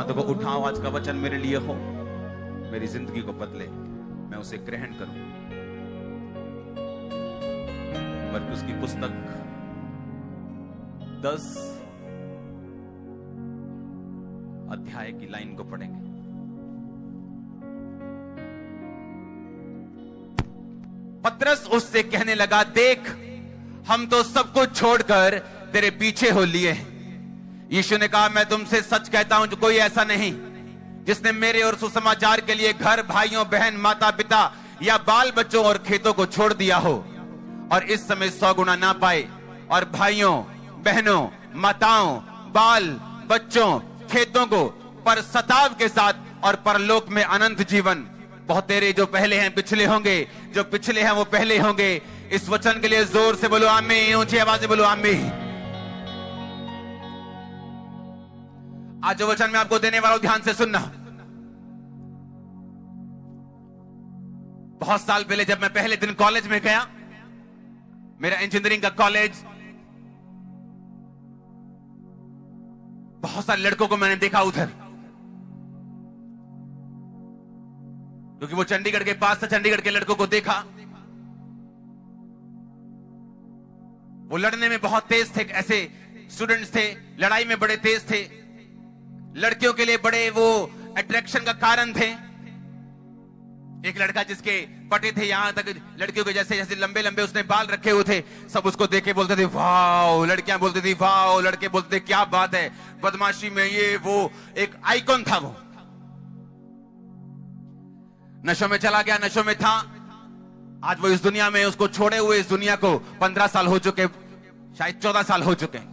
हाथों को उठाओ। आज का वचन मेरे लिए हो, मेरी जिंदगी को बदले, मैं उसे ग्रहण करूं। मरकुस की पुस्तक 10 अध्याय की लाइन को पढ़ेंगे। पतरस उससे कहने लगा, देख हम तो सब कुछ छोड़कर तेरे पीछे हो लिए हैं। यीशु ने कहा, मैं तुमसे सच कहता हूं, जो कोई ऐसा नहीं जिसने मेरे और सुसमाचार के लिए घर, भाइयों, बहन, माता पिता या बाल बच्चों और खेतों को छोड़ दिया हो और इस समय 100 गुना ना पाए, और भाइयों, बहनों, माताओं, बाल बच्चों, खेतों को पर सताव के साथ और परलोक में अनंत जीवन। बहुत तेरे जो पहले हैं पिछले होंगे, जो पिछले हैं वो पहले होंगे। इस वचन के लिए जोर से बोलो आमीन, ऊंची आवाज से बोलो आमीन। आज जो वचन मैं आपको देने वाला हूं, ध्यान से सुनना। बहुत साल पहले जब मैं पहले दिन कॉलेज में गया, मेरा इंजीनियरिंग का कॉलेज, बहुत सारे लड़कों को मैंने देखा उधर, क्योंकि वो चंडीगढ़ के पास था। चंडीगढ़ के लड़कों को देखा, वो लड़ने में बहुत तेज थे। ऐसे स्टूडेंट्स थे, लड़ाई में बड़े तेज थे, लड़कियों के लिए बड़े वो अट्रैक्शन का कारण थे। एक लड़का जिसके पटे थे यहां तक, लड़कियों के जैसे जैसे लंबे लंबे उसने बाल रखे हुए थे, सब उसको देखे बोलते थे वाह, लड़कियां बोलती थी वाह, लड़के बोलते थे क्या बात है, बदमाशी में ये वो, एक आइकॉन था वो। नशों में चला गया, नशों में था। आज वो इस दुनिया में, उसको छोड़े हुए इस दुनिया को 15 साल हो चुके, शायद 14 साल हो चुके।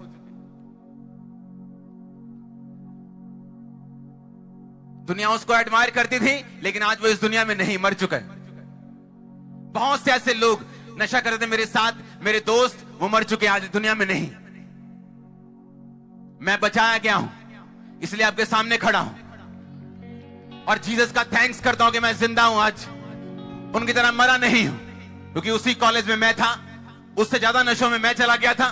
दुनिया उसको एडमायर करती थी, लेकिन आज वो इस दुनिया में नहीं, मर चुका है। बहुत से ऐसे लोग नशा करते थे मेरे साथ, मेरे दोस्त, वो मर चुके हैं, आज दुनिया में नहीं। मैं बचाया गया हूं, इसलिए आपके सामने खड़ा हूं और जीसस का थैंक्स करता हूं कि मैं जिंदा हूं आज, उनकी तरह मरा नहीं हूं। क्योंकि उसी कॉलेज में मैं था, उससे ज्यादा नशों में मैं चला गया था।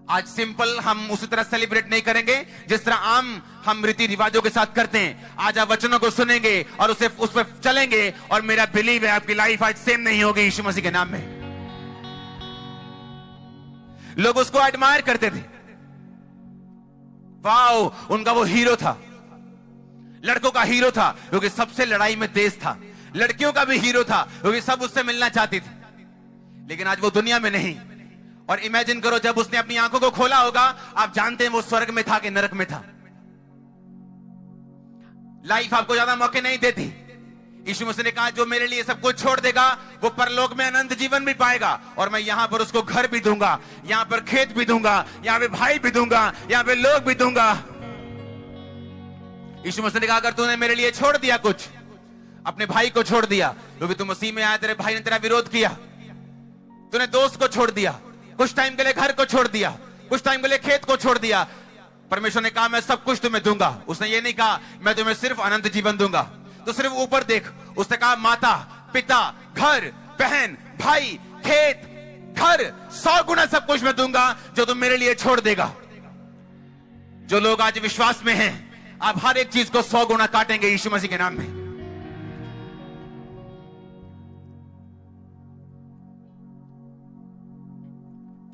आज सिंपल हम उसी तरह सेलिब्रेट नहीं करेंगे जिस तरह आम हम रीति रिवाजों के साथ करते हैं। आज आप वचनों को सुनेंगे और उस पर चलेंगे, और मेरा बिलीव है आपकी लाइफ आज सेम नहीं होगी यीशु मसीह के नाम में। लोग उसको एडमायर करते थे, वाओ, उनका वो हीरो था, लड़कों का हीरो था क्योंकि सबसे लड़ाई में तेज था। लड़कियों का भी हीरो था क्योंकि सब उससे मिलना चाहती थी। लेकिन आज वो दुनिया में नहीं। और इमेजिन करो, जब उसने अपनी आंखों को खोला होगा, आप जानते हैं वो स्वर्ग में था कि नरक में था। लाइफ आपको ज्यादा मौके नहीं देती। यीशु मसीह ने कहा, जो मेरे लिए सब कुछ छोड़ देगा वो परलोक में अनंत जीवन भी पाएगा, और मैं यहां पर उसको घर भी दूंगा, यहां पर खेत भी दूंगा, यहां पे भाई भी दूंगा, यहां पे लोग भी दूंगा। यीशु मसीह ने कहा, अगर तूने मेरे लिए छोड़ दिया कुछ, अपने भाई को छोड़ दिया, क्योंकि तू मसीह में आया, तेरे भाई ने तेरा विरोध किया, तूने दोस्त को छोड़ दिया, कुछ टाइम के लिए घर को छोड़ दिया, कुछ टाइम के लिए खेत को छोड़ दिया, परमेश्वर ने कहा मैं सब कुछ तुम्हें दूंगा। उसने ये नहीं कहा मैं तुम्हें सिर्फ अनंत जीवन दूंगा। तो सिर्फ ऊपर देख, उसने कहा माता पिता, घर, बहन, भाई, खेत, घर, 100 गुना सब कुछ मैं दूंगा जो तुम मेरे लिए छोड़ देगा। जो लोग आज विश्वास में हैं, आप हर एक चीज को 100 गुना काटेंगे यीशु मसीह के नाम में।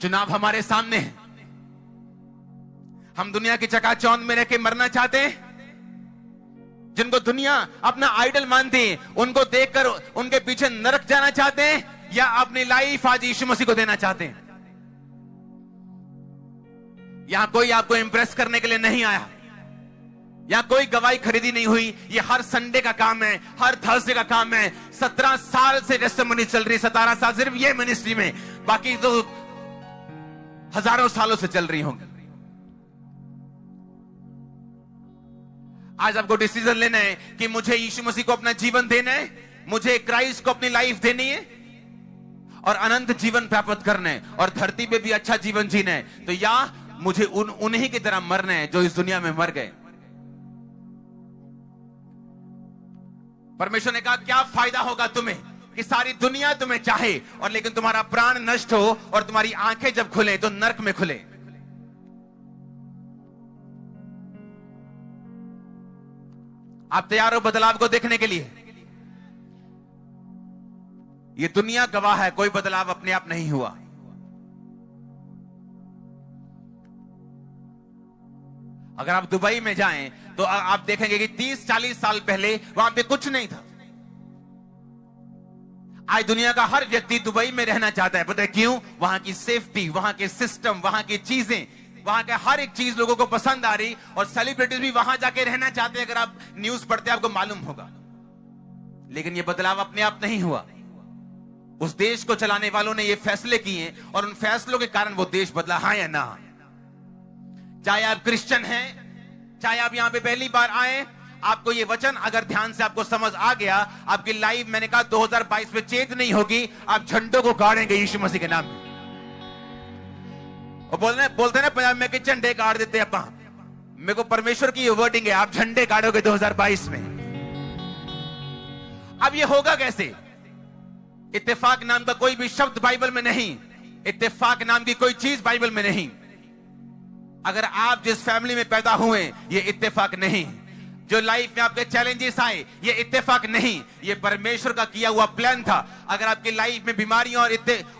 चुनाव हमारे सामने है। हम दुनिया की चकाचौंध में रह के मरना चाहते हैं, जिनको दुनिया अपना आइडल मानती है, उनको देखकर उनके पीछे नरक जाना चाहते हैं, या अपनी लाइफ आज यीशु मसीह को देना चाहते हैं। यहां कोई आपको इंप्रेस करने के लिए नहीं आया, यहां कोई गवाही खरीदी नहीं हुई। ये हर संडे का काम है, हर थर्सडे का काम है। 17 साल से टेस्टिमनी चल रही, 17 साल सिर्फ ये मिनिस्ट्री में, बाकी तो हजारों सालों से चल रही होंगी। आज आपको डिसीजन लेना है कि मुझे यीशु मसीह को अपना जीवन देना है, मुझे क्राइस्ट को अपनी लाइफ देनी है और अनंत जीवन प्राप्त करना है, और धरती पे भी अच्छा जीवन जीना है। तो या मुझे उन्हीं की तरह मरना है जो इस दुनिया में मर गए। परमेश्वर ने कहा क्या फायदा होगा तुम्हें कि सारी दुनिया तुम्हें चाहे और लेकिन तुम्हारा प्राण नष्ट हो और तुम्हारी आंखें जब खुले तो नरक में खुले। आप तैयार हो बदलाव को देखने के लिए? ये दुनिया गवाह है, कोई बदलाव अपने आप नहीं हुआ। अगर आप दुबई में जाएं तो आप देखेंगे कि 30-40 साल पहले वहां पे कुछ नहीं था। आज दुनिया का हर व्यक्ति दुबई में रहना चाहता है। पता है क्यों? वहां की सेफ्टी, वहां के सिस्टम, वहां की चीजें, वहां के हर एक चीज लोगों को पसंद आ रही, और सेलिब्रिटीज भी वहां जाके रहना चाहते हैं। अगर आप न्यूज पढ़ते हैं आपको मालूम होगा। लेकिन यह बदलाव अपने आप नहीं हुआ। उस देश को चलाने वालों ने ये फैसले किए और उन फैसलों के कारण वो देश बदला। हाँ या ना? चाहे आप क्रिश्चियन हैं, चाहे आप यहां पे पहली बार आए, आपको ये वचन अगर ध्यान से आपको समझ आ गया, आपकी लाइफ, मैंने कहा 2022 में चेंज नहीं होगी। आप झंडों को गाड़ेंगे यीशु मसीह के नाम में। और बोलते ना पंजाब में कि झंडे गाड़ देते हैं अपा। मेरे को परमेश्वर की ये वर्डिंग है, आप झंडे गाड़ोगे 2022 में। अब ये होगा कैसे? इत्तेफाक नाम का कोई भी शब्द बाइबल में नहीं, इत्तेफाक नाम की कोई चीज बाइबल में नहीं। अगर आप जिस फैमिली में पैदा हुए, ये इत्तेफाक नहीं। जो लाइफ में आपके चैलेंजेस आए, ये इत्तेफाक नहीं, ये परमेश्वर का किया हुआ प्लान था। अगर आपकी लाइफ में बीमारियां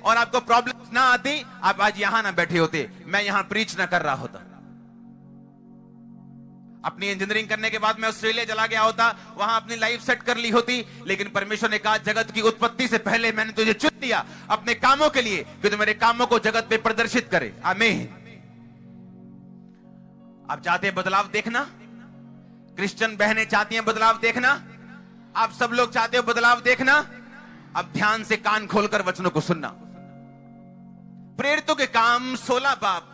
और आपको प्रॉब्लम्स ना आती, आप आज यहां ना बैठे होते, मैं यहां प्रीच ना कर रहा होता। अपनी इंजीनियरिंग करने के बाद मैं ऑस्ट्रेलिया चला गया होता, वहां अपनी लाइफ सेट कर ली होती। लेकिन परमेश्वर ने कहा, जगत की उत्पत्ति से पहले मैंने तुझे चुन लिया अपने कामों के लिए कि तू मेरे कामों को जगत में प्रदर्शित करे। आमीन। आप चाहते हैं बदलाव देखना? क्रिश्चियन बहनें चाहती हैं बदलाव देखना? आप सब लोग चाहते हो बदलाव देखना? अब ध्यान से कान खोलकर वचनों को सुनना। प्रेरितों के काम 16 बाब,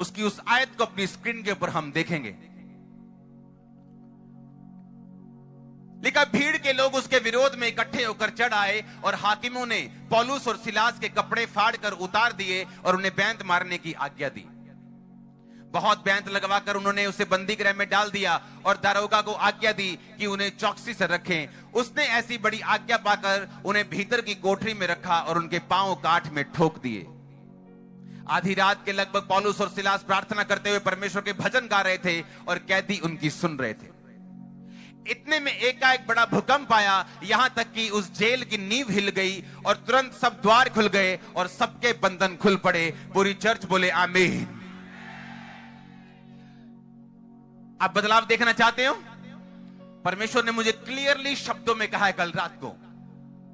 उसकी उस आयत को अपनी स्क्रीन के ऊपर हम देखेंगे। लिखा, भीड़ के लोग उसके विरोध में इकट्ठे होकर चढ़ आए और हाकिमों ने पौलुस और सिलास के कपड़े फाड़कर उतार दिए और उन्हें बैंत मारने की आज्ञा दी। बहुत बैंत लगवाकर उन्होंने उसे बंदी गृह में डाल दिया और दारोगा को आज्ञा दी कि उन्हें चौकसी से रखें। उसने ऐसी बड़ी आज्ञा पाकर उन्हें भीतर की कोठरी में रखा और उनके पांव काठ में ठोक दिए। आधी रात के लगभग पौलुस और सिलास प्रार्थना करते हुए परमेश्वर के भजन गा रहे थे और कैदी उनकी सुन रहे थे। इतने में एकाएक बड़ा भूकंप आया, यहां तक कि उस जेल की नींव हिल गई और तुरंत सब द्वार खुल गए और सबके बंधन खुल पड़े। पूरी चर्च बोले आमीन। आप बदलाव देखना चाहते हो? परमेश्वर ने मुझे क्लियरली शब्दों में कहा है कल रात को,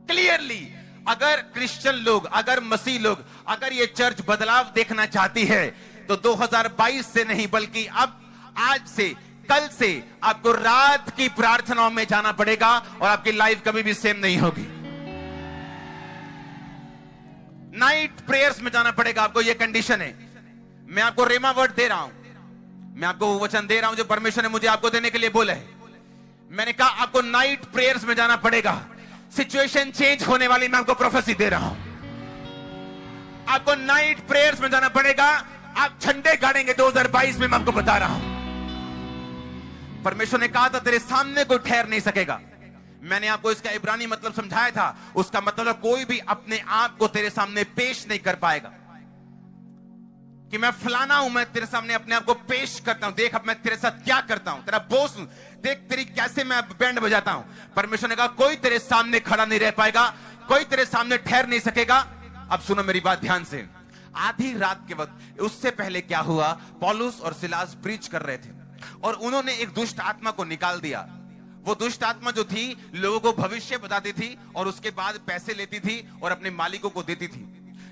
क्लियरली, अगर क्रिश्चियन लोग, अगर मसीह लोग, अगर ये चर्च बदलाव देखना चाहती है तो 2022 से नहीं बल्कि अब, आज से, कल से आपको रात की प्रार्थनाओं में जाना पड़ेगा और आपकी लाइफ कभी भी सेम नहीं होगी। नाइट प्रेयर्स में जाना पड़ेगा आपको, यह कंडीशन है। मैं आपको रेमा वर्ड दे रहा हूं, मैं आपको वो वचन दे रहा हूं जो परमेश्वर ने मुझे आपको देने के लिए बोला है। मैंने कहा आपको नाइट प्रेयर्स में जाना पड़ेगा। सिचुएशन चेंज होने वाली, मैं आपको प्रोफेसी दे रहा हूं। आपको नाइट प्रेयर्स में जाना पड़ेगा। आप झंडे गाड़ेंगे 2022 में, मैं आपको बता रहा हूं। परमेश्वर ने कहा था तेरे सामने कोई ठहर नहीं सकेगा। मैंने आपको इसका इब्रानी मतलब समझाया था। उसका मतलब कोई भी अपने आप को तेरे सामने पेश नहीं कर पाएगा कि मैं फलाना हूं, मैं तेरे सामने अपने आप को पेश करता हूं, देख अब मैं तेरे साथ क्या करता हूं, तेरा बॉस हूं, देख तेरी कैसे मैं बैंड बजाता हूं। परमेश्वर ने कहा कोई तेरे सामने खड़ा नहीं रह पाएगा, कोई तेरे सामने ठहर नहीं सकेगा। अब सुनो मेरी बात ध्यान से। आधी रात के वक्त, उससे पहले क्या हुआ, पौलुस और सिलास प्रीच कर रहे थे और उन्होंने एक दुष्ट आत्मा को निकाल दिया। वो दुष्ट आत्मा जो थी लोगों को भविष्य बताती थी और उसके बाद पैसे लेती थी और अपने मालिकों को देती थी।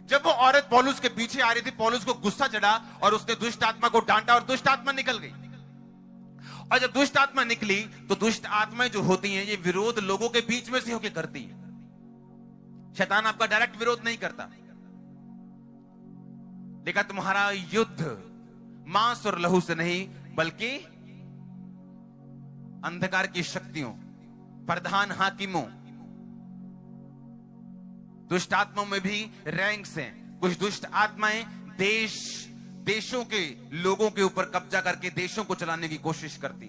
जब वो औरत पौलुस के पीछे आ रही थी, पौलुस को गुस्सा चढ़ा और उसने दुष्ट आत्मा को डांटा और दुष्ट आत्मा निकल गई। और जब दुष्ट आत्मा निकली तो दुष्ट आत्माएं जो होती हैं ये विरोध लोगों के बीच में से होकर करती है। शैतान आपका डायरेक्ट विरोध नहीं करता। देखा, तुम्हारा युद्ध मांस और लहू से नहीं बल्कि अंधकार की शक्तियों, प्रधान हाकिमों, दुष्ट आत्माओं में भी रैंक्स हैं। कुछ दुष्ट आत्माएं देशों के लोगों के ऊपर कब्जा करके देशों को चलाने की कोशिश करती।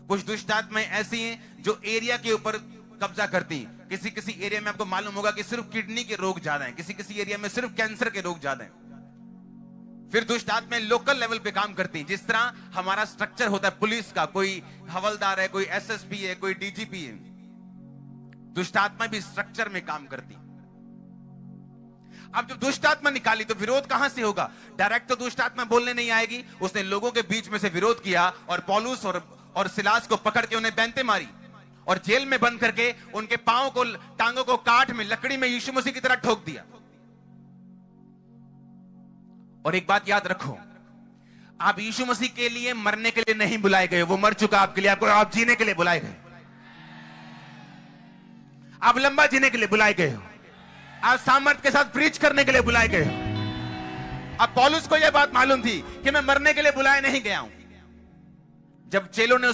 कुछ दुष्ट आत्माएं ऐसी हैं जो एरिया के ऊपर कब्जा करती। किसी एरिया में आपको मालूम होगा कि सिर्फ किडनी के रोग ज्यादा हैं, किसी एरिया में सिर्फ कैंसर के रोग ज्यादा हैं। फिर दुष्ट आत्माएं लोकल लेवल पे काम करती हैं। जिस तरह हमारा स्ट्रक्चर होता है पुलिस का, कोई हवलदार है, कोई एसएसपी है, कोई डीजीपी है, दुष्ट आत्मा भी स्ट्रक्चर में काम करती। अब जब दुष्ट आत्मा निकाली तो विरोध कहां से होगा? डायरेक्ट तो दुष्ट आत्मा बोलने नहीं आएगी। उसने लोगों के बीच में से विरोध किया और पौलुस और सिलास को पकड़ के उन्हें बैंते मारी और जेल में बंद करके उनके पांव को, टांगों को काठ में, लकड़ी में यीशु मसीह की तरह ठोक दिया। और एक बात याद रखो, आप यीशु मसीह के लिए मरने के लिए नहीं बुलाए गए, वो मर चुका आपके लिए, आप जीने के लिए बुलाए गए। आप लंबा जीने के लिए बुलाए गए हो, आप सामर्थ के साथ प्रीच करने के लिए बुलाए गए हो। अब पौलुस को यह बात मालूम थी कि मैं मरने के लिए बुलाया नहीं गया हूं। जब चेलों ने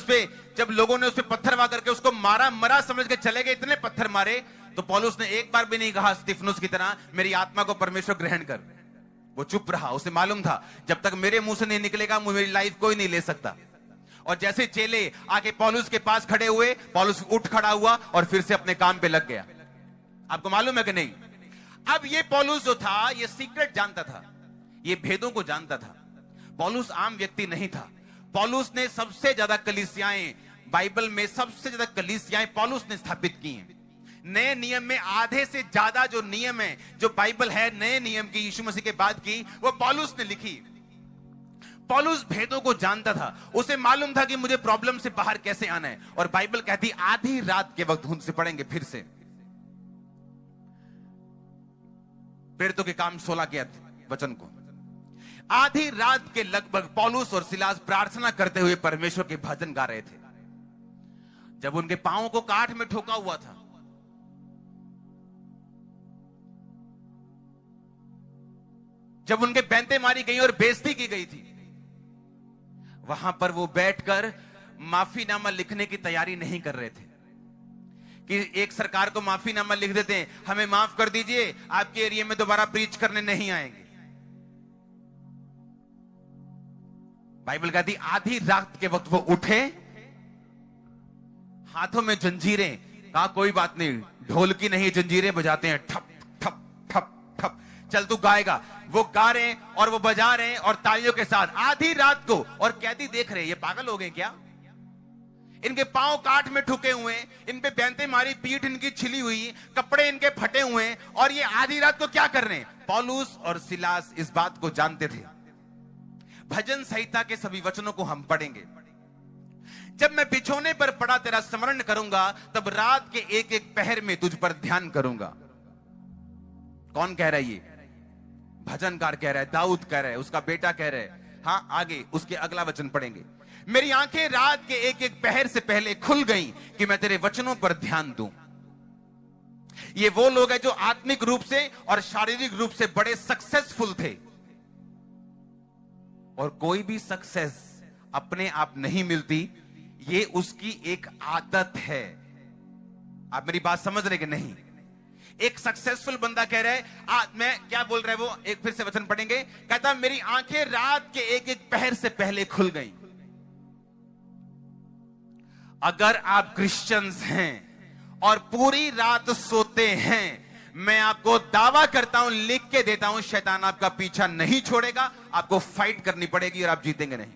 जब लोगों ने उस पे पत्थर वार करके उसको मारा, मरा समझ के चले गए, इतने पत्थर मारे, तो पौलुस ने एक बार भी नहीं कहा स्तिफनुस की तरह मेरी आत्मा को परमेश्वर ग्रहण कर। वो चुप रहा। उसे मालूम था जब तक मेरे मुंह से नहीं निकलेगा मेरी लाइफ कोई नहीं ले सकता। और जैसे चेले आके पौलुस के पास खड़े हुए, पौलुस उठ खड़ा हुआ और फिर से अपने काम पे लग गया। आपको मालूम है कि नहीं? अब ये पौलुस जो था ये सीक्रेट जानता था, ये भेदों को जानता था। पौलुस आम व्यक्ति नहीं था। पौलुस ने सबसे ज्यादा कलीसियाएं, बाइबल में सबसे ज्यादा कलीसियाएं पौलुस ने स्थापित की हैं। नए नियम में आधे से ज्यादा जो नियम है, जो बाइबल है नए नियम की, यीशु मसीह के बाद की, वो पौलुस ने लिखी। पौलुस भेदों को जानता था। उसे मालूम था कि मुझे प्रॉब्लम से बाहर कैसे आना है। और बाइबल कहती आधी रात के वक्त, उनसे पढ़ेंगे फिर से प्रेरितों के काम 16 के वचन को, आधी रात के लगभग पौलुस और सिलास प्रार्थना करते हुए परमेश्वर के भजन गा रहे थे। जब उनके पांवों को काठ में ठोका हुआ था, जब उनके बैंते मारी गई और बेइज्जती की गई थी, वहां पर वो बैठकर माफीनामा लिखने की तैयारी नहीं कर रहे थे कि एक सरकार को माफीनामा लिख देते हैं, हमें माफ कर दीजिए, आपके एरिया में दोबारा प्रीच करने नहीं आएंगे। बाइबल कहती आधी रात के वक्त वो उठे, हाथों में जंजीरें, कहा कोई बात नहीं, ढोलकी नहीं जंजीरें बजाते हैं, ठप ठप ठप ठप, चल तू गाएगा। वो गा रहे हैं और वो बजा रहे हैं और तालियों के साथ आधी रात को। और कैदी देख रहे हैं, ये पागल हो गए क्या? इनके पांव काठ में ठुके हुए, इन पे बैंते मारी, पीठ इनकी छिली हुई, कपड़े इनके फटे हुए, और ये आधी रात को क्या कर रहे हैं? पौलुस और सिलास इस बात को जानते थे। भजन संहिता के सभी वचनों को हम पढ़ेंगे। जब मैं बिछोने पर पड़ा तेरा स्मरण करूंगा, तब रात के एक एक पहर में तुझ पर ध्यान करूंगा। कौन कह रहा है? ये भजनकार कह रहा है, दाऊद कह रहा है, उसका बेटा कह रहा है। हाँ, आगे उसके अगला वचन पढ़ेंगे। मेरी आंखें रात के एक एक पहर से पहले खुल गईं कि मैं तेरे वचनों पर ध्यान दूं। ये वो लोग हैं जो आत्मिक रूप से और शारीरिक रूप से बड़े सक्सेसफुल थे। और कोई भी सक्सेस अपने आप नहीं मिलती, ये उसकी एक आदत है। आप मेरी बात समझ रहे कि नहीं? एक सक्सेसफुल बंदा कह रहा है, मैं क्या बोल रहा है वो, एक फिर से वचन पढ़ेंगे। कहता मेरी आंखें रात के एक एक पहर से पहले खुल गईं। अगर आप क्रिश्चियंस हैं और पूरी रात सोते हैं, मैं आपको दावा करता हूं, लिख के देता हूं, शैतान आपका पीछा नहीं छोड़ेगा। आपको फाइट करनी पड़ेगी और आप जीतेंगे नहीं।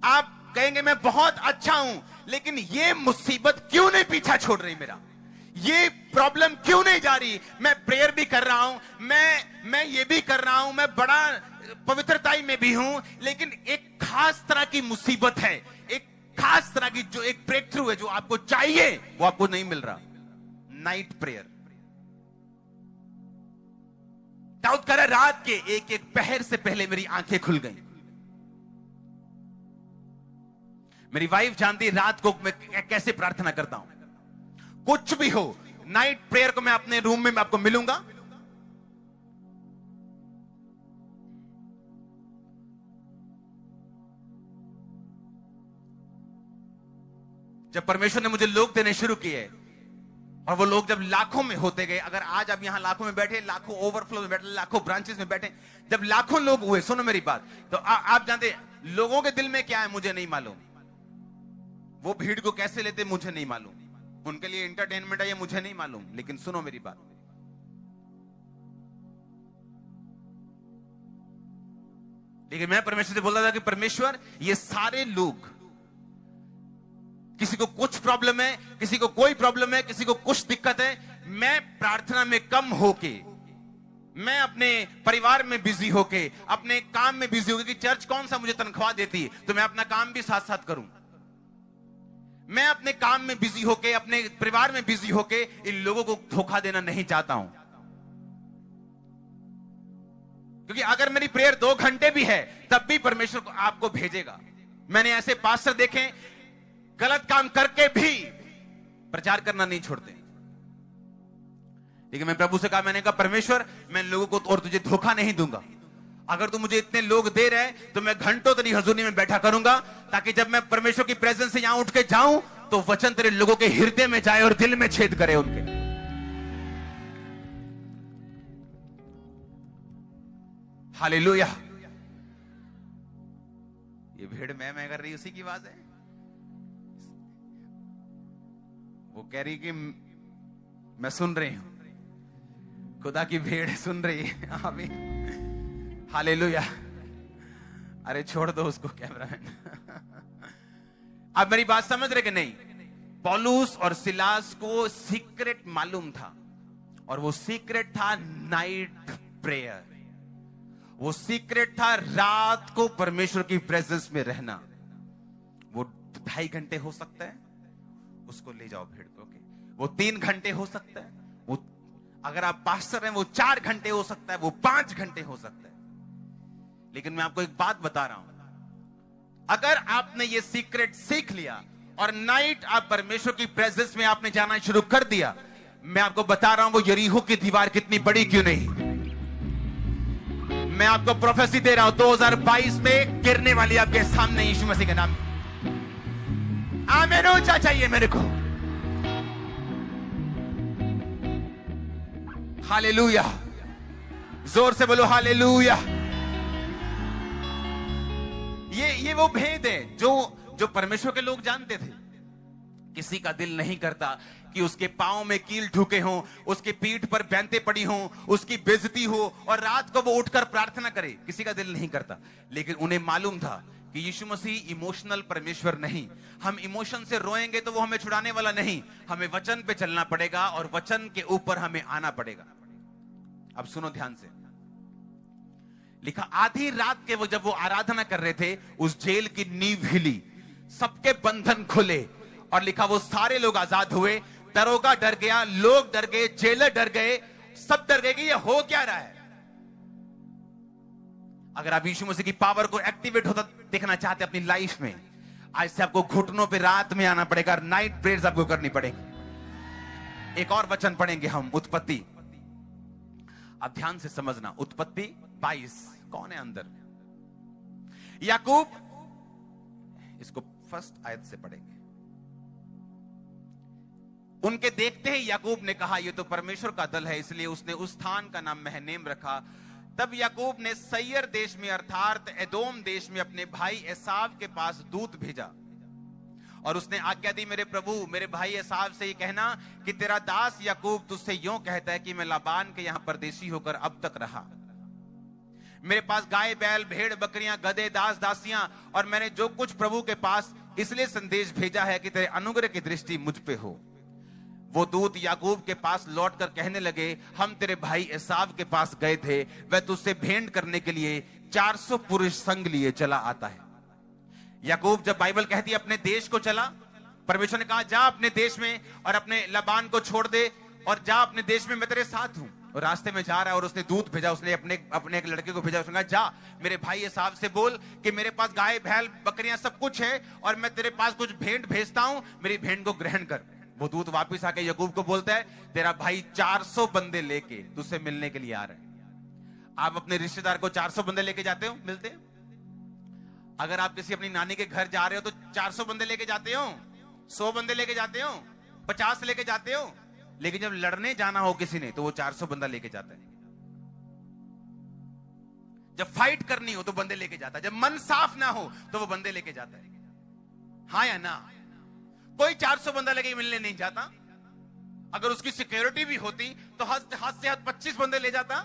आप कहेंगे मैं बहुत अच्छा हूं, लेकिन ये मुसीबत क्यों नहीं पीछा छोड़ रही मेरा? ये प्रॉब्लम क्यों नहीं जा रही? मैं प्रेयर भी कर रहा हूं, मैं ये भी कर रहा हूं, मैं बड़ा पवित्रताई में भी हूं, लेकिन एक खास तरह की मुसीबत है, एक खास तरह की जो एक ब्रेक थ्रू है, जो आपको चाहिए वो आपको नहीं मिल रहा। Night prayer. दाऊद कह रहा है, रात के एक एक पहर से पहले मेरी आंखें खुल गईं। मेरी वाइफ जानती है रात को मैं कैसे प्रार्थना करता हूं। कुछ भी हो, नाइट प्रेयर को मैं अपने रूम में आपको मिलूंगा। जब परमेश्वर ने मुझे लोग देने शुरू किए और वो लोग जब लाखों में होते गए, अगर आज आप यहां लाखों में बैठे, लाखों ओवरफ्लो में बैठे, लाखों ब्रांचेस में बैठे, जब लाखों लोग हुए, सुनो मेरी बात, तो आप जानते लोगों के दिल में क्या है मुझे नहीं मालूम। वो भीड़ को कैसे लेते मुझे नहीं मालूम, उनके लिए एंटरटेनमेंट है ये मुझे नहीं मालूम। लेकिन सुनो मेरी बात, लेकिन मैं परमेश्वर से बोल रहा था कि परमेश्वर, ये सारे लोग, किसी को कुछ प्रॉब्लम है, किसी को कोई प्रॉब्लम है, किसी को कुछ दिक्कत है, मैं प्रार्थना में कम होके, मैं अपने परिवार में बिजी होके, अपने काम में बिजी होके, कि चर्च कौन सा मुझे तनख्वाह देती है, तो मैं अपना काम भी साथ साथ करूं। मैं अपने काम में बिजी होके, अपने परिवार में बिजी होके इन लोगों को धोखा देना नहीं चाहता हूं। क्योंकि अगर मेरी प्रेयर 2 घंटे भी है, तब भी परमेश्वर को आपको भेजेगा। मैंने ऐसे पास्टर देखे, गलत काम करके भी प्रचार करना नहीं छोड़ते। लेकिन मैं प्रभु से कहा, मैंने कहा परमेश्वर, मैं लोगों को और तुझे धोखा नहीं दूंगा। अगर तू मुझे इतने लोग दे रहे तो मैं घंटों तेरी हजूरी में बैठा करूंगा, ताकि जब मैं परमेश्वर की प्रेजेंस से यहां उठ के जाऊं तो वचन तेरे लोगों के हृदय में जाए और दिल में छेद करे उनके। हालेलुया। ये भेड़ मैं कर रही, उसी की आवाज है। वो कह रही कि मैं सुन रही हूं, खुदा की भेड़ सुन रही है। आमीन, हालेलुया। अरे छोड़ दो उसको कैमरामैन। अब मेरी बात समझ रहे कि नहीं? पौलुस और सिलास को सीक्रेट मालूम था, और वो सीक्रेट था नाइट प्रेयर। वो सीक्रेट था रात को परमेश्वर की प्रेजेंस में रहना। वो 2.5 घंटे हो सकता है, उसको ले जाओ भेड़ को। वो 3 घंटे हो सकता है, वो अगर आप पास्टर हैं वो 4 घंटे हो सकता है, वो 5 घंटे हो सकता है। लेकिन मैं आपको एक बात बता रहा हूं, अगर आपने ये सीक्रेट सीख लिया और नाइट आप परमेश्वर की प्रेजेंस में आपने जाना शुरू कर दिया, मैं आपको बता रहा हूं, वो यरीहो की दीवार कितनी बड़ी क्यों नहीं। मैं आपको प्रोफेसी दे रहा हूं, 2022 में गिरने वाली आपके सामने यीशु मसीह के नाम। आमीन। ऊंचा चाहिए मेरे को। हालेलुया। जोर से बोलो हालेलुया। ये वो भेद है जो परमेश्वर के लोग जानते थे। किसी का दिल नहीं करता कि उसके पांव में कील ठुके हों, उसकी पीठ पर बैंतें पड़ी हों, उसकी बेइज्जती हो और रात को वो उठकर प्रार्थना करे। किसी का दिल नहीं करता। लेकिन उन्हें मालूम था कि यीशु मसीह इमोशनल परमेश्वर नहीं। हम इमोशन से रोएंगे तो वो हमें छुड़ाने वाला नहीं। हमें वचन पे चलना पड़ेगा और वचन के ऊपर हमें आना पड़ेगा। अब सुनो ध्यान से। लिखा, आधी रात के जब वो आराधना कर रहे थे, उस जेल की नींव हिली, सबके बंधन खुले, और लिखा वो सारे लोग आजाद हुए। दरोगा डर गया, लोग डर गए, जेलर डर गए, सब डर गए कि ये हो क्या रहा है। अगर आप यीशु मसीह की पावर को एक्टिवेट होता देखना चाहते अपनी लाइफ में, आज से आपको घुटनों पे रात में आना पड़ेगा, नाइट प्रेयर्स आपको करनी पड़ेगी। एक और वचन पढ़ेंगे हम, उत्पत्ति। अब ध्यान से समझना, उत्पत्ति 22 कौन है अंदर? याकूब। इसको फर्स्ट आयत से पढ़ेंगे। उनके देखते ही याकूब ने कहा, यह तो परमेश्वर का दल है, इसलिए उसने उस स्थान का नाम महनेम रखा। तब याकूब ने सैयर देश में अर्थात एदोम देश में अपने भाई एसाव के पास दूत भेजा, और उसने आज्ञा दी, मेरे प्रभु मेरे भाई एसाव से ये कहना कि तेरा दास याकूब तुझसे यूं कहता है कि मैं लाबान के यहां परदेशी होकर अब तक रहा। मेरे पास गाय बैल भेड़ बकरियां गधे दास दासियां, और मैंने जो कुछ प्रभु के पास इसलिए संदेश भेजा है कि तेरे अनुग्रह की दृष्टि मुझ पे हो। वो दूत याकूब के पास लौटकर कहने लगे, हम तेरे भाई एसाव के पास गए थे, वह तुझसे भेंट करने के लिए 400 पुरुष संग लिए चला आता है। याकूब, जब बाइबल कहती है अपने देश को चला, परमेश्वर ने कहा जा अपने देश में और अपने लबान को छोड़ दे और जा अपने देश में, मैं तेरे साथ हूं। और रास्ते में जा रहा है और उसने दूत भेजा, उसने अपने एक लड़के को भेजा, उसने कहा जा मेरे भाई एसाव से बोल कि मेरे पास गाय बैल बकरियां सब कुछ है और मैं तेरे पास कुछ भेंट भेजता हूं, मेरी भेंट को ग्रहण कर। वो दूत वापस आके याकूब को बोलता है, तेरा भाई 400 बंदे लेके तुझसे मिलने के लिए आ रहे हैं। आप अपने रिश्तेदार को 400 बंदे लेके जाते हो मिलते? अगर आप किसी अपनी नानी के घर जा रहे हो तो 400 बंदे लेके जाते हो, 100 बंदे लेके जाते हो, 50 लेके जाते हो। लेकिन जब लड़ने जाना हो किसी ने तो वो 400 बंदा लेके जाता है। जब फाइट करनी हो तो बंदे लेके जाता है, जब मन साफ ना हो तो वो बंदे लेके जाता है। हाँ या ना? कोई 400 बंदा लेके मिलने नहीं जाता। अगर उसकी सिक्योरिटी भी होती तो हाथ से हाथ 25 बंदे ले जाता।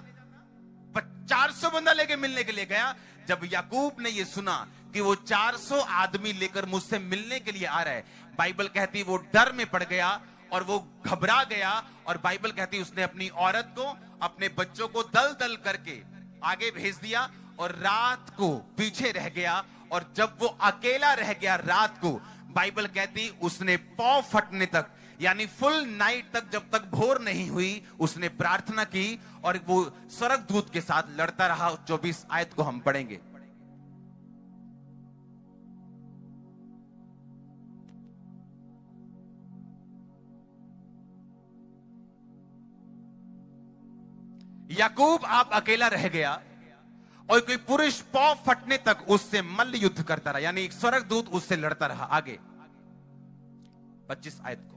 400 बंदा लेके मिलने के लिए गया, जब याकूब ने ये सुना कि वो 400 आदमी लेकर मुझसे मिलने के लिए आ रहा है, बाइबल कहती वो डर में पड़ गया और वो घबरा गया, और बाइबल कहती उसने अपनी औरत को, अपने बच्चों को दल दल करके आगे भेज दिया और रात को पीछे रह गया। और जब वो अकेला रह गया रात को, बाइबल कहती उसने पौ फटने तक, यानी फुल नाइट तक, जब तक भोर नहीं हुई, उसने प्रार्थना की और वो स्वर्गदूत के साथ लड़ता रहा। 24 आयत को हम पढ़ेंगे। याकूब आप अकेला रह गया और कोई पुरुष पौ फटने तक उससे मल्ल युद्ध करता रहा, यानी एक स्वर्गदूत उससे लड़ता रहा। आगे 25 आयत को,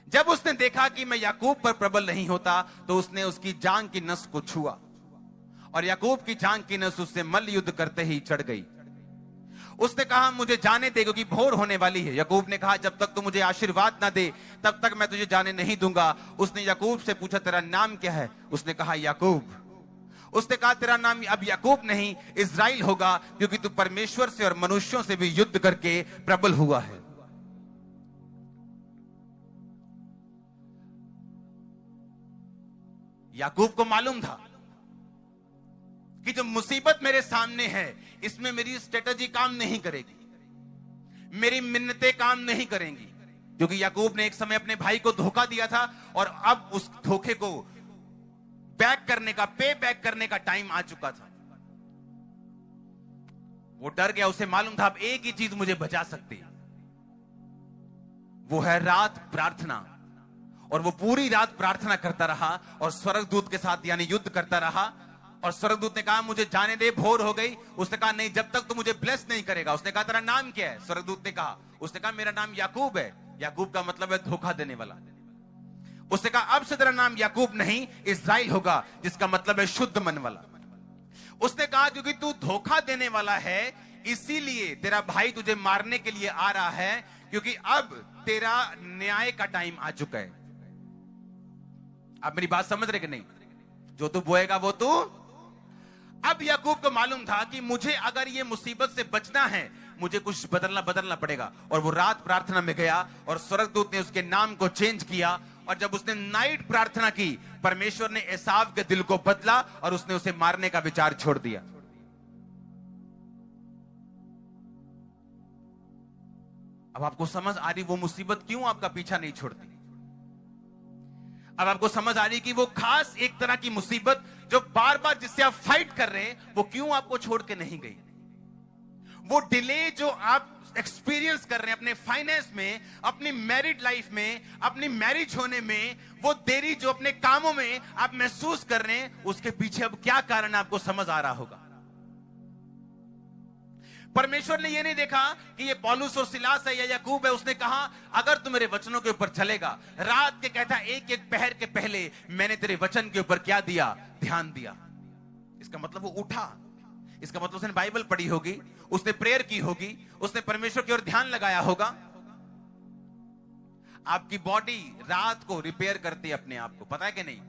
जब उसने देखा कि मैं याकूब पर प्रबल नहीं होता, तो उसने उसकी जांग की नस को छुआ और याकूब की जांग की नस उससे मल्ल युद्ध करते ही चढ़ गई। उसने कहा मुझे जाने दे क्योंकि भोर होने वाली है। याकूब ने कहा जब तक तू मुझे आशीर्वाद ना दे तब तक मैं तुझे जाने नहीं दूंगा। उसने याकूब से पूछा तेरा नाम क्या है? उसने कहा याकूब। उसने कहा तेरा नाम अब याकूब नहीं इज़राइल होगा, क्योंकि तू परमेश्वर से और मनुष्यों से भी युद्ध करके प्रबल हुआ है। याकूब को मालूम था कि जो मुसीबत मेरे सामने है इसमें मेरी स्ट्रेटजी काम नहीं करेगी, मेरी मिन्नतें काम नहीं करेंगी, क्योंकि याकूब ने एक समय अपने भाई को धोखा दिया था और अब उस धोखे को बैक करने का, पे बैक करने का टाइम आ चुका था। वो डर गया, उसे मालूम था अब एक ही चीज मुझे बचा सकती है, वो है रात प्रार्थना। और वो पूरी रात प्रार्थना करता रहा और स्वर्गदूत के साथ यानी युद्ध करता रहा। और स्वर्गदूत ने कहा मुझे जाने दे, भोर हो गई। उसने कहा नहीं, जब तक तू मुझे ब्लेस नहीं करेगा। उसने कहा तेरा नाम क्या है? स्वर्गदूत ने कहा, उसने कहा मेरा नाम याकूब है। याकूब का मतलब है धोखा देने वाला। उसने कहा अब से तेरा नाम याकूब नहीं इज़राइल होगा, जिसका मतलब है शुद्ध मन वाला। उसने कहा क्योंकि तू धोखा देने वाला है इसीलिए तेरा भाई तुझे मारने के लिए आ रहा है, क्योंकि अब तेरा न्याय का टाइम आ चुका है। आप मेरी बात समझ रहे कि नहीं? जो तू बोएगा वो तू। अब याकूब को मालूम था कि मुझे अगर ये मुसीबत से बचना है मुझे कुछ बदलना पड़ेगा। और वो रात प्रार्थना में गया और स्वर्गदूत ने उसके नाम को चेंज किया। और जब उसने नाइट प्रार्थना की, परमेश्वर ने एसाव के दिल को बदला और उसने उसे मारने का विचार छोड़ दिया। अब आपको समझ आ रही वो मुसीबत क्यों आपका पीछा नहीं छोड़ती। अब आपको समझ आ रही कि वो खास एक तरह की मुसीबत जो बार बार जिससे आप फाइट कर रहे हैं वो क्यों आपको छोड़ के नहीं गई। वो डिले जो आप एक्सपीरियंस कर रहे हैं अपने फाइनेंस में, अपनी मैरिड लाइफ में, अपनी मैरिज होने में, वो देरी जो अपने कामों में आप महसूस कर रहे हैं, उसके पीछे अब क्या कारण आपको समझ आ रहा होगा। परमेश्वर ने यह नहीं देखा कि ये पौलुस और सिलास है या याकूब है। उसने कहा अगर तू मेरे वचनों के ऊपर चलेगा, रात के कहता एक एक पहर के पहले मैंने तेरे वचन के ऊपर क्या दिया? ध्यान दिया। इसका मतलब वो उठा, इसका मतलब उसने बाइबल पढ़ी होगी, उसने प्रेयर की होगी, उसने परमेश्वर की ओर ध्यान लगाया होगा। आपकी बॉडी रात को रिपेयर करती है अपने आप को, पता है कि नहीं?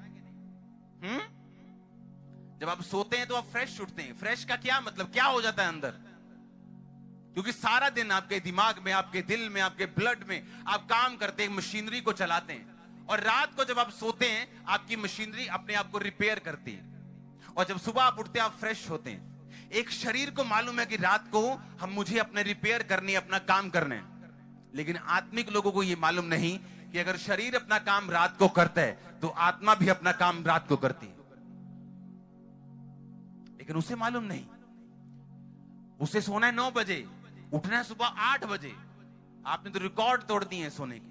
जब आप सोते हैं तो आप फ्रेश उठते हैं। फ्रेश का क्या मतलब, क्या हो जाता है अंदर? क्योंकि सारा दिन आपके दिमाग में, आपके दिल में, आपके ब्लड में आप काम करते हैं, मशीनरी को चलाते हैं। और रात को जब आप सोते हैं आपकी मशीनरी अपने आप को रिपेयर करती है और जब सुबह आप उठते हैं आप फ्रेश होते हैं। एक शरीर को मालूम है कि रात को मुझे अपने रिपेयर करनी, अपना काम करना है, लेकिन आत्मिक लोगों को यह मालूम नहीं कि अगर शरीर अपना काम रात को करता है तो आत्मा भी अपना काम रात को करती है। लेकिन उसे मालूम नहीं, उसे सोना है 9 बजे, उठना है सुबह 8 बजे। आपने तो रिकॉर्ड तोड़ दिए हैं सोने के।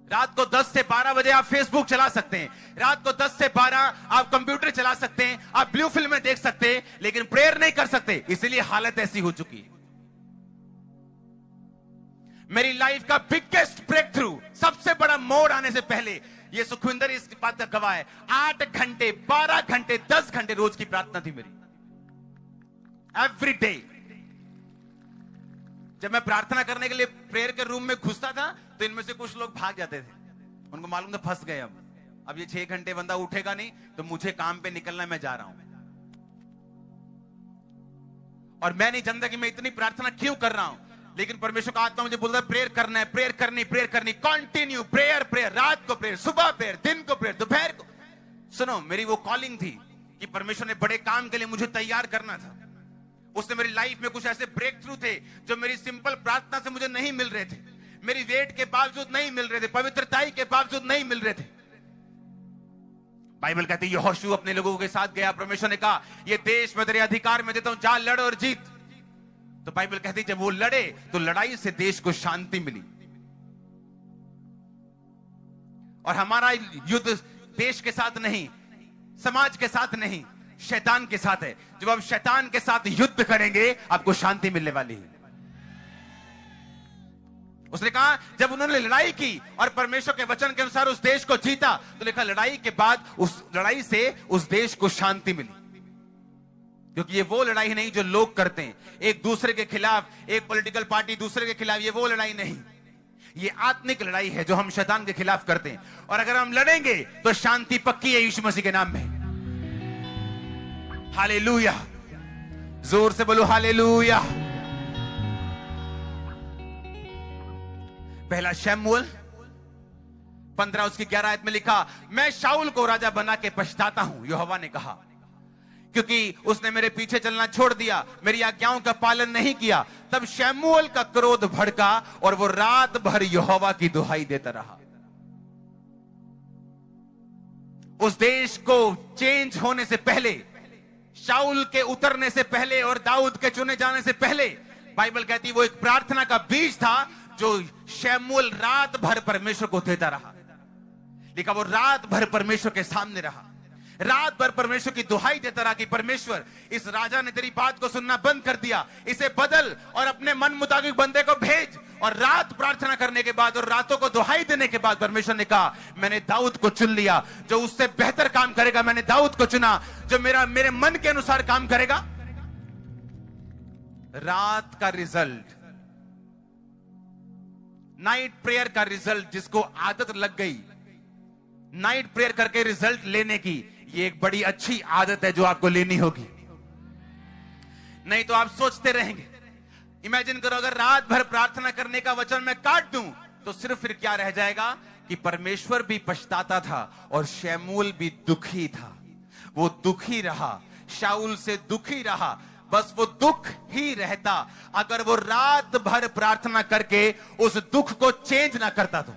रात को 10 से 12 बजे आप फेसबुक चला सकते हैं, रात को 10 से 12 आप कंप्यूटर चला सकते हैं, आप ब्लू फिल्में देख सकते हैं, लेकिन प्रेयर नहीं कर सकते। इसलिए हालत ऐसी हो चुकी है। मेरी लाइफ का बिगेस्ट ब्रेक थ्रू, सबसे बड़ा मोड़ आने से पहले, ये सुखविंदर इस बात का गवाह है, 8 घंटे 12 घंटे 10 घंटे रोज की प्रार्थना थी मेरी, एवरी डे। जब मैं प्रार्थना करने के लिए प्रेयर के रूम में घुसता था तो इनमें से कुछ लोग भाग जाते थे, उनको मालूम था फंस गए हम। अब ये 6 घंटे बंदा उठेगा नहीं तो मुझे काम पे निकलना है, मैं जा रहा हूं। और मैं नहीं जानता कि मैं इतनी प्रार्थना क्यों कर रहा हूं, लेकिन परमेश्वर का आत्मा मुझे बोलता है प्रेयर करना है, प्रेयर करनी, कंटिन्यू प्रेयर, रात को प्रेयर, सुबह प्रेयर, दिन को प्रेयर, दोपहर को। सुनो, मेरी वो कॉलिंग थी कि परमेश्वर ने बड़े काम के लिए मुझे तैयार करना था। उसने मेरी लाइफ में कुछ ऐसे ब्रेक थ्रू थे जो मेरी सिंपल प्रार्थना से मुझे नहीं मिल रहे थे, मेरी वेट के बावजूद नहीं मिल रहे थे, पवित्रताई के बावजूद नहीं मिल रहे थे। बाइबल कहती है यहोशू अपने लोगों के साथ गया, परमेश्वर ने कहा ये देश मैं तेरे अधिकार में देता हूं, जा लड़ और जीत। तो बाइबल कहती है जब वो लड़े तो लड़ाई से देश को शांति मिली। और हमारा युद्ध देश के साथ नहीं, समाज के साथ नहीं, शैतान के साथ है। जब आप शैतान के साथ युद्ध करेंगे आपको शांति मिलने वाली है। उसने कहा जब उन्होंने लड़ाई की और परमेश्वर के वचन के अनुसार उस देश को जीता, तो लिखा लड़ाई के बाद उस लड़ाई से उस देश को शांति मिली। क्योंकि ये वो लड़ाई नहीं जो लोग करते हैं, एक दूसरे के खिलाफ, एक पॉलिटिकल पार्टी दूसरे के खिलाफ, ये वो लड़ाई नहीं। ये आत्मिक लड़ाई है जो हम शैतान के खिलाफ करते हैं। और अगर हम लड़ेंगे तो शांति पक्की है यीशु मसीह के नाम में। हालेलुया, जोर से बोलो हालेलुया। पहला शमूएल 15 उसकी 11 आयत में लिखा, मैं शाऊल को राजा बना के पछताता हूं, यहोवा ने कहा, क्योंकि उसने मेरे पीछे चलना छोड़ दिया, मेरी आज्ञाओं का पालन नहीं किया। तब शमूएल का क्रोध भड़का और वो रात भर यहोवा की दुहाई देता रहा। उस देश को चेंज होने से पहले, शाऊल के उतरने से पहले और दाऊद के चुने जाने से पहले, बाइबल कहती वो एक प्रार्थना का बीज था जो शमूएल रात भर परमेश्वर को देता रहा। लिखा वो रात भर परमेश्वर के सामने रहा, रात भर परमेश्वर की दुहाई देता रहा कि परमेश्वर इस राजा ने तेरी बात को सुनना बंद कर दिया, इसे बदल और अपने मन मुताबिक बंदे को भेज। और रात प्रार्थना करने के बाद और रातों को दुहाई देने के बाद परमेश्वर ने कहा मैंने दाऊद को चुन लिया जो उससे बेहतर काम करेगा। मैंने दाऊद को चुना जो मेरे मन के अनुसार काम करेगा। रात का रिजल्ट, नाइट प्रेयर का रिजल्ट, जिसको आदत लग गई नाइट प्रेयर करके रिजल्ट लेने की, ये एक बड़ी अच्छी आदत है जो आपको लेनी होगी, नहीं तो आप सोचते रहेंगे। इमेजिन करो अगर रात भर प्रार्थना करने का वचन मैं काट दूं तो सिर्फ फिर क्या रह जाएगा कि परमेश्वर भी पछताता था और शमूएल भी दुखी था। वो दुखी रहा, शाऊल से दुखी रहा, बस वो दुख ही रहता अगर वो रात भर प्रार्थना करके उस दुख को चेंज ना करता। तो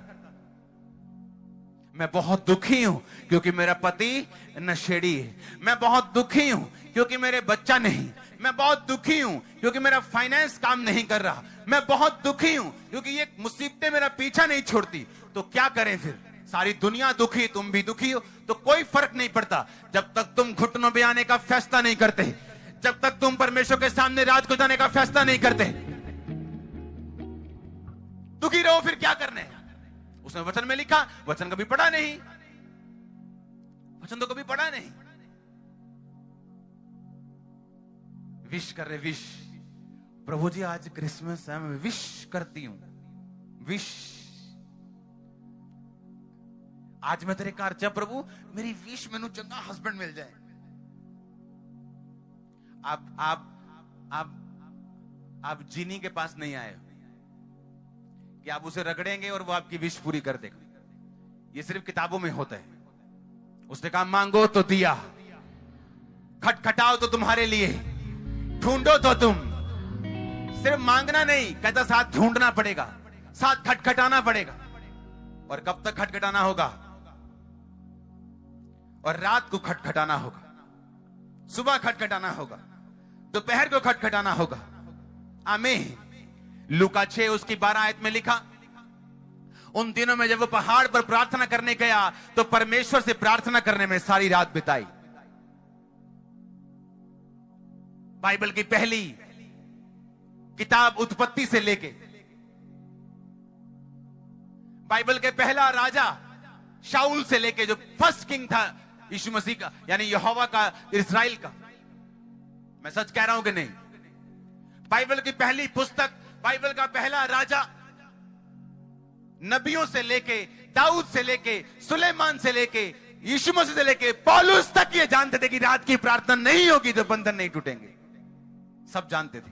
मैं बहुत दुखी हूं क्योंकि मेरा पति नशेड़ी है, मैं बहुत दुखी हूं क्योंकि मेरे बच्चा नहीं, मैं बहुत दुखी हूं क्योंकि मेरा फाइनेंस काम नहीं कर रहा, मैं बहुत दुखी हूं क्योंकि ये मुसीबतें मेरा पीछा नहीं छोड़ती। तो क्या करें फिर? सारी दुनिया दुखी, तुम भी दुखी हो, तो कोई फर्क नहीं पड़ता जब तक तुम घुटनों पे आने का फैसला नहीं करते, जब तक तुम परमेश्वर के सामने रात को जाने का फैसला नहीं करते। दुखी रहो, फिर क्या करने? उसने वचन में लिखा, वचन कभी पढ़ा नहीं, वचन तो कभी पढ़ा नहीं। विश कर रहे, विश, प्रभु जी आज क्रिसमस है, मैं विश करती हूं, विश आज मैं तेरे घर चा प्रभु, मेरी विश मैनू चंगा हस्बैंड मिल जाए। आप जीनी के पास नहीं आए कि आप उसे रगड़ेंगे और वो आपकी विश पूरी कर देगा। ये सिर्फ किताबों में होता है। उसने कहा मांगो तो दिया, खटखटाओ तो तुम्हारे लिए, ढूंढो तो तुम। सिर्फ मांगना नहीं कहता, साथ ढूंढना पड़ेगा, साथ खटखटाना पड़ेगा। और कब तक खटखटाना होगा? और रात को खटखटाना होगा, सुबह खटखटाना होगा, दोपहर को खटखटाना होगा। आमीन। लूका 6 उसकी 12 आयत में लिखा, उन दिनों में जब वो पहाड़ पर प्रार्थना करने गया तो परमेश्वर से प्रार्थना करने में सारी रात बिताई। बाइबल की पहली किताब उत्पत्ति से लेके बाइबल के पहला राजा शाऊल से लेके जो फर्स्ट किंग था यीशु मसीह का, यानी यहोवा का, इस्राएल का, मैं सच कह रहा हूं कि नहीं? बाइबल की पहली पुस्तक, बाइबल का पहला राजा, नबियों से लेके दाऊद से लेके, सुलेमान से लेके, यीशु मसीह से लेके पौलुस तक ये जानते थे कि रात की प्रार्थना नहीं होगी तो बंधन नहीं टूटेंगे। सब जानते थे,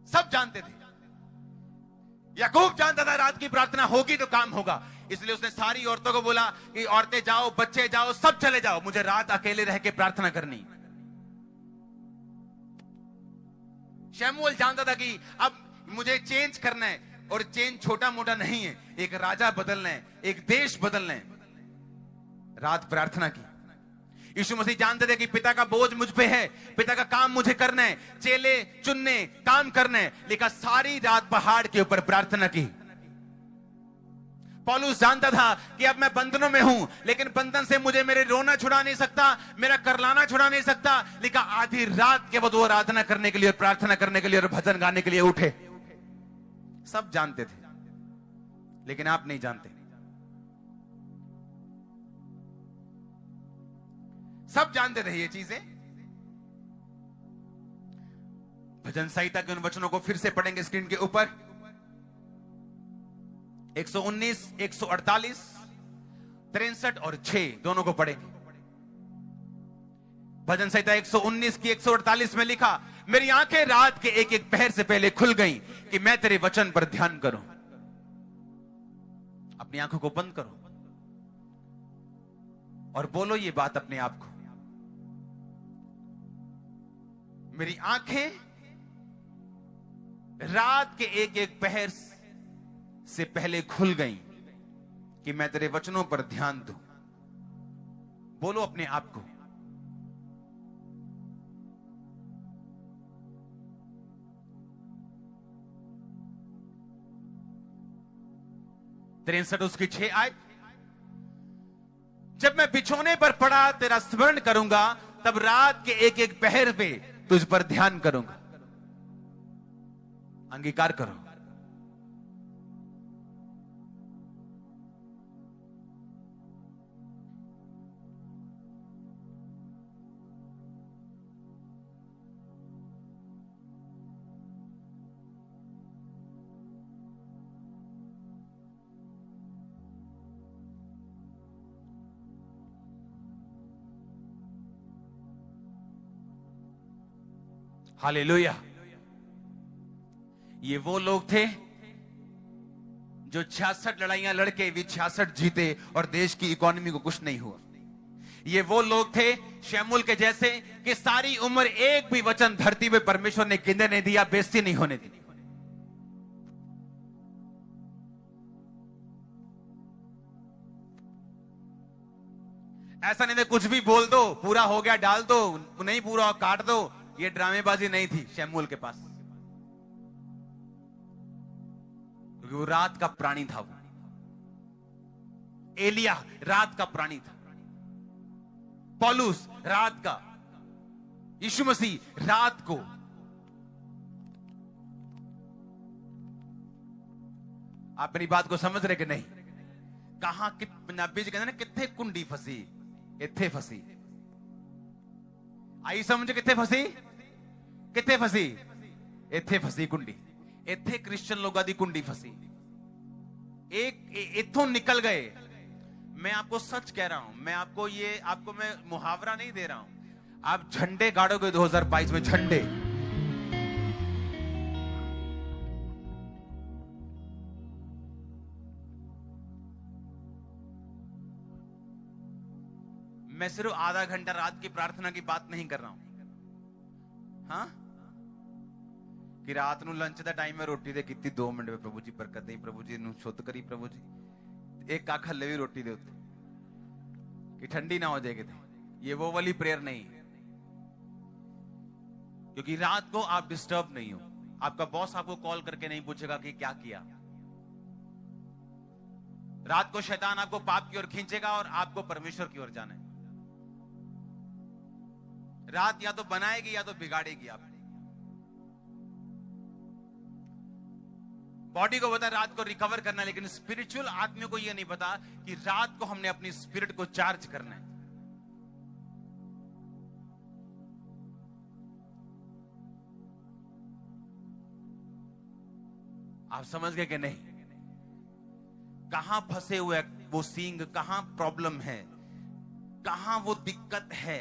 सब जानते थे। याकूब जानता था रात की प्रार्थना होगी तो काम होगा, इसलिए उसने सारी औरतों को बोला कि औरतें जाओ, बच्चे जाओ, सब चले जाओ, मुझे रात अकेले रह के प्रार्थना करनी। शमूएल जानता था कि अब मुझे चेंज करना है, और चेंज छोटा मोटा नहीं है, एक राजा बदलना है, एक देश बदलना है। रात प्रार्थना की। यीशु मसीह जानते थे कि पिता का बोझ मुझ पे है, पिता का काम मुझे करना है, चेले चुनने, काम करना है, लेकिन सारी रात पहाड़ के ऊपर प्रार्थना की। पौलुस जानता था कि अब मैं बंधनों में हूं, लेकिन बंधन से मुझे मेरे रोना छुड़ा नहीं सकता, मेरा करलाना छुड़ा नहीं सकता, लेकिन आधी रात के बाद वो आराधना करने के लिए, प्रार्थना करने के लिए और भजन गाने के लिए उठे। सब जानते थे, लेकिन आप नहीं जानते। सब जानते थे ये चीजें। भजन संहिता के उन वचनों को फिर से पढ़ेंगे स्क्रीन के ऊपर। 119, 148, 63 और 6 दोनों को पढ़ेंगे। भजन संहिता 119 की 148 में लिखा, मेरी आंखें रात के एक एक पहर से पहले खुल गईं कि मैं तेरे वचन पर ध्यान करूं। अपनी आंखों को बंद करो और बोलो ये बात अपने आप को, मेरी आंखें रात के एक एक पहर से पहले खुल गईं कि मैं तेरे वचनों पर ध्यान दूं। बोलो अपने आप को। तिरसठ उसकी 6 आयत, जब मैं बिछोने पर पड़ा तेरा स्मरण करूंगा, तब रात के एक एक पहर पे तुझ पर ध्यान करूंगा। अंगीकार करो। हालेलुया। ये वो लोग थे जो 66 लड़ाइयां लड़के भी 66 जीते और देश की इकोनॉमी को कुछ नहीं हुआ। ये वो लोग थे शमूएल के जैसे कि सारी उम्र एक भी वचन धरती पे परमेश्वर ने गिनने नहीं दिया, बेइज्जती नहीं होने दी। ऐसा नहीं था कुछ भी बोल दो, पूरा हो गया डाल दो, नहीं पूरा काट दो। ये ड्रामेबाजी नहीं थी शमूएल के पास, क्योंकि वो रात का प्राणी था। वो एलिया रात का प्राणी था, पौलुस रात का, यीशु मसीह रात को। आप मेरी बात को समझ रहे कि नहीं? कहां कि पंजाबी जी कहते ना, किथे कुंडी फसी, इत्थे फसी। आई समझ, किथे फसी, किथे फसी, इत्थे फसी कुंडी। इत्थे क्रिश्चियन लोगों की कुंडी फसी। एक इत्थों निकल गए। मैं आपको सच कह रहा हूं, मैं आपको मैं मुहावरा नहीं दे रहा हूं। आप झंडे गाड़ोगे 2022 में, झंडे। मैं सिर्फ आधा घंटा रात की प्रार्थना की बात नहीं कर रहा हूं, हाँ, कि रात ਨੂੰ लंच ਦਾ टाइम है, रोटी दे ਕੀਤੀ 2 ਮਿੰਟ में प्रभु जी बरकत दे, प्रभु जी ਨੂੰ शुद्ध करी, प्रभु जी एक ਕੱਖ ਹੱਲੇ भी रोटी दे उत्ते कि ठंडी ना हो जाए किते। ये वो वाली प्रेयर नहीं है, क्योंकि रात को आप डिस्टर्ब नहीं हो। आपका बॉस आपको कॉल करके नहीं पूछेगा कि क्या किया। रात को शैतान आपको पाप की ओर खींचेगा और आपको परमेश्वर की ओर जाना है। रात या तो बनाएगी या तो बिगाड़ेगी। आप बॉडी को पता रात को रिकवर करना, लेकिन स्पिरिचुअल आदमियों को यह नहीं पता कि रात को हमने अपनी स्पिरिट को चार्ज करना है। आप समझ गए कि नहीं? कहां फंसे हुए वो सींग, कहां प्रॉब्लम है, कहां वो दिक्कत है,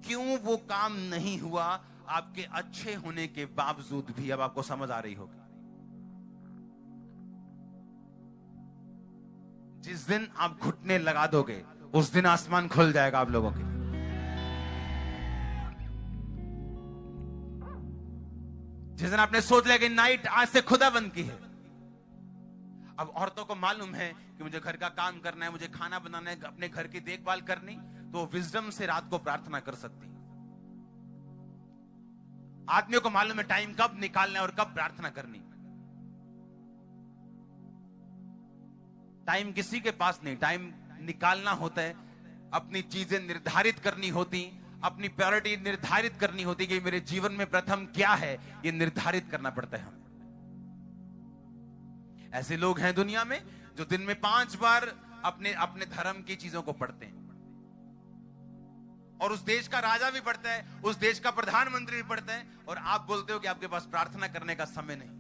क्यों वो काम नहीं हुआ, आपके अच्छे होने के बावजूद भी अब आपको समझ आ रही होगी। जिस दिन आप घुटने लगा दोगे उस दिन आसमान खुल जाएगा आप लोगों के। जिस दिन आपने सोच लिया कि नाइट आज से खुदा बंद की है। अब औरतों को मालूम है कि मुझे घर का काम करना है, मुझे खाना बनाना है, अपने घर की देखभाल करनी, तो विजडम से रात को प्रार्थना कर सकती। आदमियों को मालूम है टाइम कब निकालना है और कब प्रार्थना करनी। टाइम किसी के पास नहीं, टाइम निकालना होता है, अपनी चीजें निर्धारित करनी होती, अपनी प्रायोरिटी निर्धारित करनी होती कि मेरे जीवन में प्रथम क्या है, ये निर्धारित करना पड़ता है हमें। ऐसे लोग हैं दुनिया में जो दिन में 5 बार अपने अपने धर्म की चीजों को पढ़ते हैं, और उस देश का राजा भी पढ़ता है, उस देश का प्रधानमंत्री भी पढ़ता है, और आप बोलते हो कि आपके पास प्रार्थना करने का समय नहीं।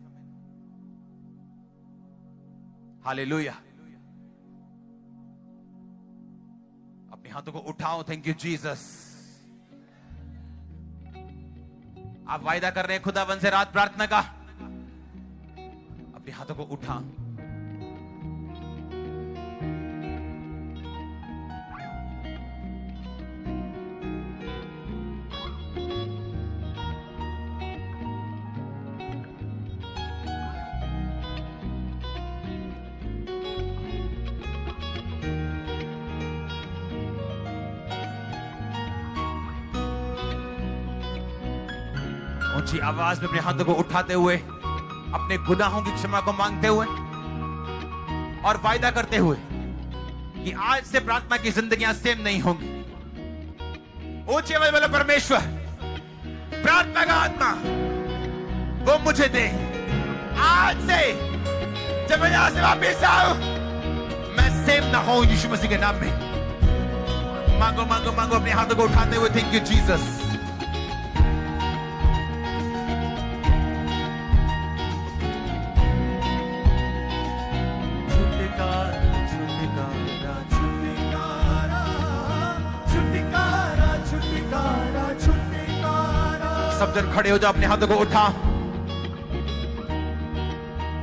हालेलुया। अपने हाथों को उठाओ। Thank you Jesus. आप वायदा कर रहे हैं खुदावन से रात प्रार्थना का, अपने हाथों को उठा। ऊंची आवाज में अपने हाथों को उठाते हुए, अपने गुनाहों की क्षमा को मांगते हुए और वायदा करते हुए कि आज से प्रार्थना की जिंदगियां सेम नहीं होंगी। ऊंची आवाज में बोलो, परमेश्वर प्रार्थना का आत्मा वो मुझे दे। आज से जब मैं यहां से वापिस आऊं, मैं सेम ना हूं यीशु मसीह के नाम में। मांगो मांगो मांगो अपने हाथों को उठाते हुए। Thank you Jesus. सब जन खड़े हो जाओ, अपने हाथों को उठा।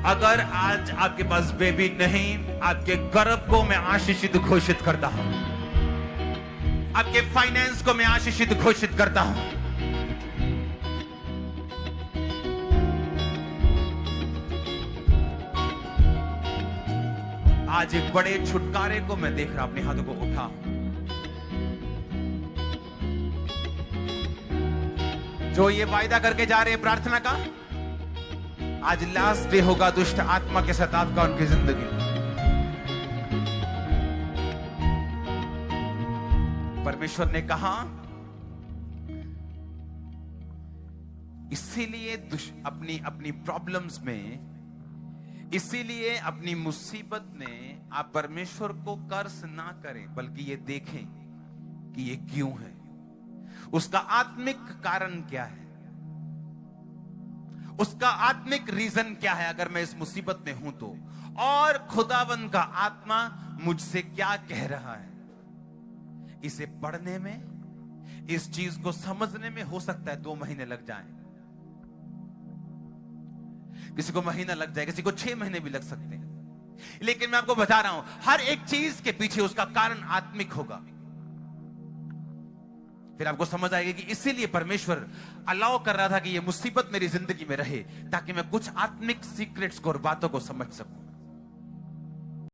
अगर आज आपके पास बेबी नहीं, आपके गर्भ को मैं आशीषित घोषित करता हूं, आपके फाइनेंस को मैं आशीषित घोषित करता हूं। आज एक बड़े छुटकारे को मैं देख रहा। अपने हाथों को उठा। जो ये वायदा करके जा रहे हैं प्रार्थना का, आज लास्ट डे होगा दुष्ट आत्मा के सताव का उनकी जिंदगी में। परमेश्वर ने कहा, इसीलिए अपनी अपनी प्रॉब्लम्स में, इसीलिए अपनी मुसीबत में आप परमेश्वर को कर्ज ना करें, बल्कि ये देखें कि ये क्यों है, उसका आत्मिक कारण क्या है, उसका आत्मिक रीजन क्या है अगर मैं इस मुसीबत में हूं तो, और खुदावन का आत्मा मुझसे क्या कह रहा है। इसे पढ़ने में, इस चीज को समझने में हो सकता है 2 महीने लग जाएं, किसी को महीना लग जाए, किसी को 6 महीने भी लग सकते हैं, लेकिन मैं आपको बता रहा हूं हर एक चीज के पीछे उसका कारण आत्मिक होगा। फिर आपको समझ आएगा कि इसीलिए परमेश्वर अलाउ कर रहा था कि ये मुसीबत मेरी जिंदगी में रहे, ताकि मैं कुछ आत्मिक सीक्रेट्स को और बातों को समझ सकूं।